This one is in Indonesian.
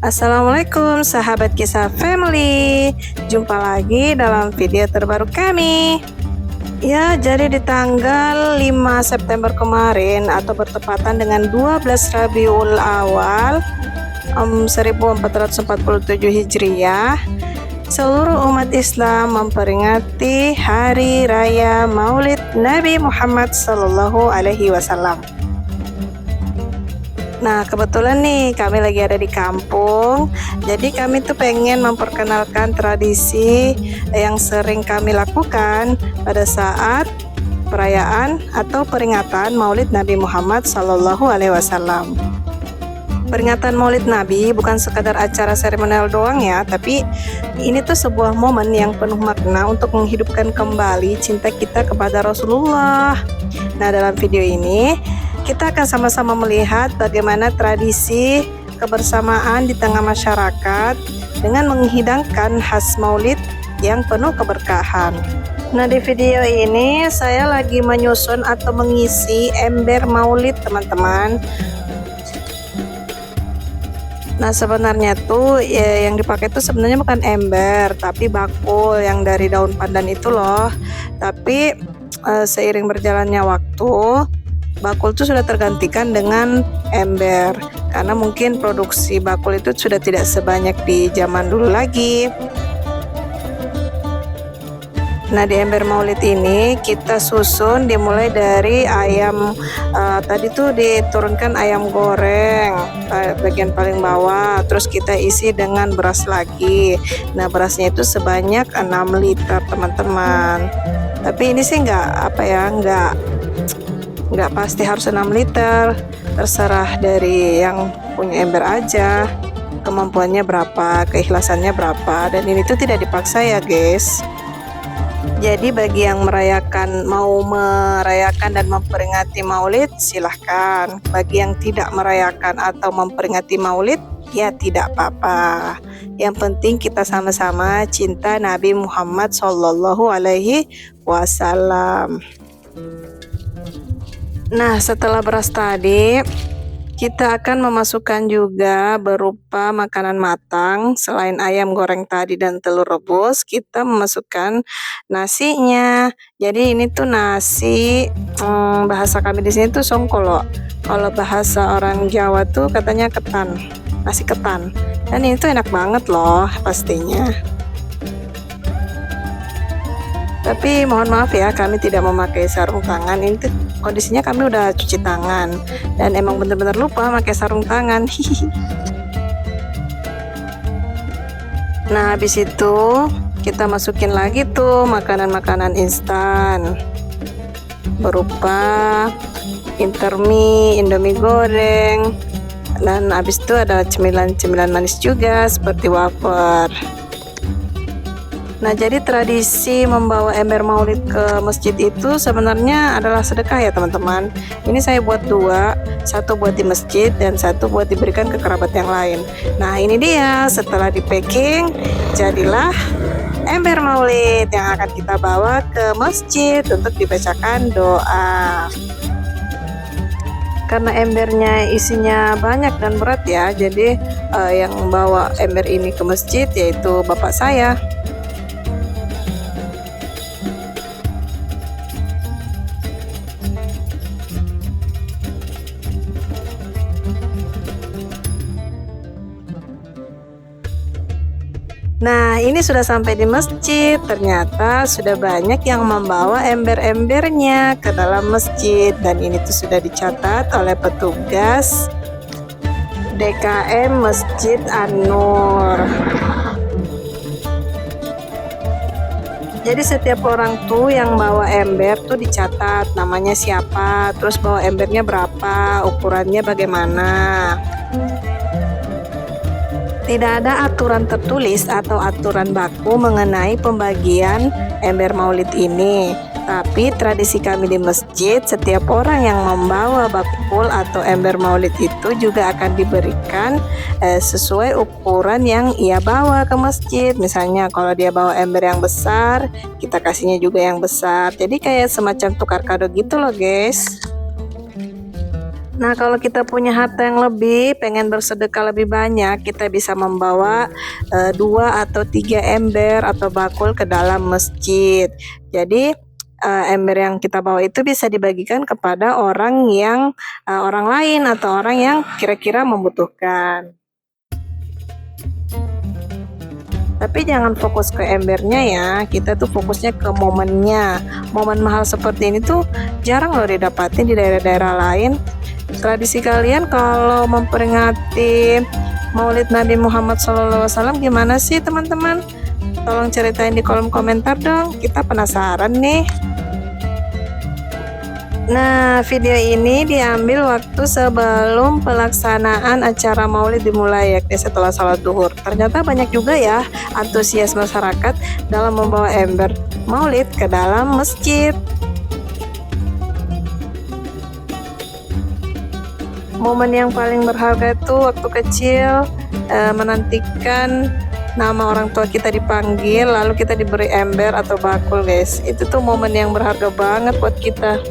Assalamualaikum sahabat kisah family. Jumpa lagi dalam video terbaru kami. Ya, jadi di tanggal 5 September kemarin atau bertepatan dengan 12 Rabiul Awal 1447 Hijriah, seluruh umat Islam memperingati Hari Raya Maulid Nabi Muhammad Sallallahu Alaihi Wasallam. Nah, kebetulan nih kami lagi ada di kampung. Jadi kami tuh pengen memperkenalkan tradisi yang sering kami lakukan pada saat perayaan atau peringatan Maulid Nabi Muhammad Sallallahu Alaihi Wasallam. Peringatan Maulid Nabi bukan sekadar acara seremonial doang ya, tapi ini tuh sebuah momen yang penuh makna untuk menghidupkan kembali cinta kita kepada Rasulullah. Nah, dalam video ini kita akan sama-sama melihat bagaimana tradisi kebersamaan di tengah masyarakat dengan menghidangkan khas maulid yang penuh keberkahan. Nah, di video ini saya lagi menyusun atau mengisi ember maulid, teman-teman. Nah, sebenarnya tuh yang dipakai tuh sebenarnya bukan ember, tapi bakul yang dari daun pandan itu loh. Tapi seiring berjalannya waktu, bakul itu sudah tergantikan dengan ember karena mungkin produksi bakul itu sudah tidak sebanyak di zaman dulu lagi. Nah, di ember maulid ini kita susun dimulai dari ayam, tadi tuh diturunkan ayam goreng bagian paling bawah, terus kita isi dengan beras lagi. Nah, berasnya itu sebanyak 6 liter teman-teman, tapi ini sih nggak pasti harus 6 liter, terserah dari yang punya ember aja, kemampuannya berapa, keikhlasannya berapa, dan ini tuh tidak dipaksa ya guys. Jadi bagi yang mau merayakan dan memperingati maulid silahkan, bagi yang tidak merayakan atau memperingati maulid ya tidak apa-apa. Yang penting kita sama-sama cinta Nabi Muhammad Sallallahu Alaihi Wasallam. Nah, setelah beras tadi, kita akan memasukkan juga berupa makanan matang. Selain ayam goreng tadi dan telur rebus, kita memasukkan nasinya. Jadi ini tuh nasi, bahasa kami di sini tuh songkolo. Kalau bahasa orang Jawa tuh katanya ketan, nasi ketan. Dan ini tuh enak banget loh pastinya. Tapi mohon maaf ya, kami tidak memakai sarung tangan. Ini tuh kondisinya kami udah cuci tangan dan emang bener-bener lupa pakai sarung tangan. Nah, habis itu kita masukin lagi tuh makanan-makanan instan berupa Indomie, Indomie goreng, dan habis itu ada cemilan-cemilan manis juga seperti wafer. Nah, jadi tradisi membawa ember maulid ke masjid itu sebenarnya adalah sedekah ya teman-teman. Ini saya buat 2, satu buat di masjid dan satu buat diberikan ke kerabat yang lain. Nah, ini dia setelah di packing, jadilah ember maulid yang akan kita bawa ke masjid untuk dibacakan doa. Karena embernya isinya banyak dan berat ya, jadi yang membawa ember ini ke masjid yaitu bapak saya. Nah, ini sudah sampai di masjid. Ternyata sudah banyak yang membawa ember-embernya ke dalam masjid, dan ini tuh sudah dicatat oleh petugas DKM Masjid An-Nur. Jadi setiap orang tuh yang bawa ember tuh dicatat namanya siapa, terus bawa embernya berapa, ukurannya bagaimana. Tidak ada aturan tertulis atau aturan baku mengenai pembagian ember maulid ini. Tapi tradisi kami di masjid, setiap orang yang membawa bakul atau ember maulid itu juga akan diberikan sesuai ukuran yang ia bawa ke masjid. Misalnya kalau dia bawa ember yang besar, kita kasihnya juga yang besar. Jadi kayak semacam tukar kado gitu loh guys. Nah, kalau kita punya harta yang lebih, pengen bersedekah lebih banyak, kita bisa membawa 2 atau 3 ember atau bakul ke dalam masjid. Jadi ember yang kita bawa itu bisa dibagikan kepada orang lain atau orang yang kira-kira membutuhkan. Tapi jangan fokus ke embernya ya, kita tuh fokusnya ke momennya. Momen mahal seperti ini tuh jarang loh didapatin di daerah-daerah lain. Tradisi kalian kalau memperingati Maulid Nabi Muhammad SAW gimana sih teman-teman? Tolong ceritain di kolom komentar dong, kita penasaran nih. Nah, video ini diambil waktu sebelum pelaksanaan acara Maulid dimulai, yakni setelah sholat duhur. Ternyata banyak juga ya antusias masyarakat dalam membawa ember Maulid ke dalam masjid. Momen yang paling berharga itu waktu kecil menantikan nama orang tua kita dipanggil, lalu kita diberi ember atau bakul guys. Itu tuh momen yang berharga banget buat kita.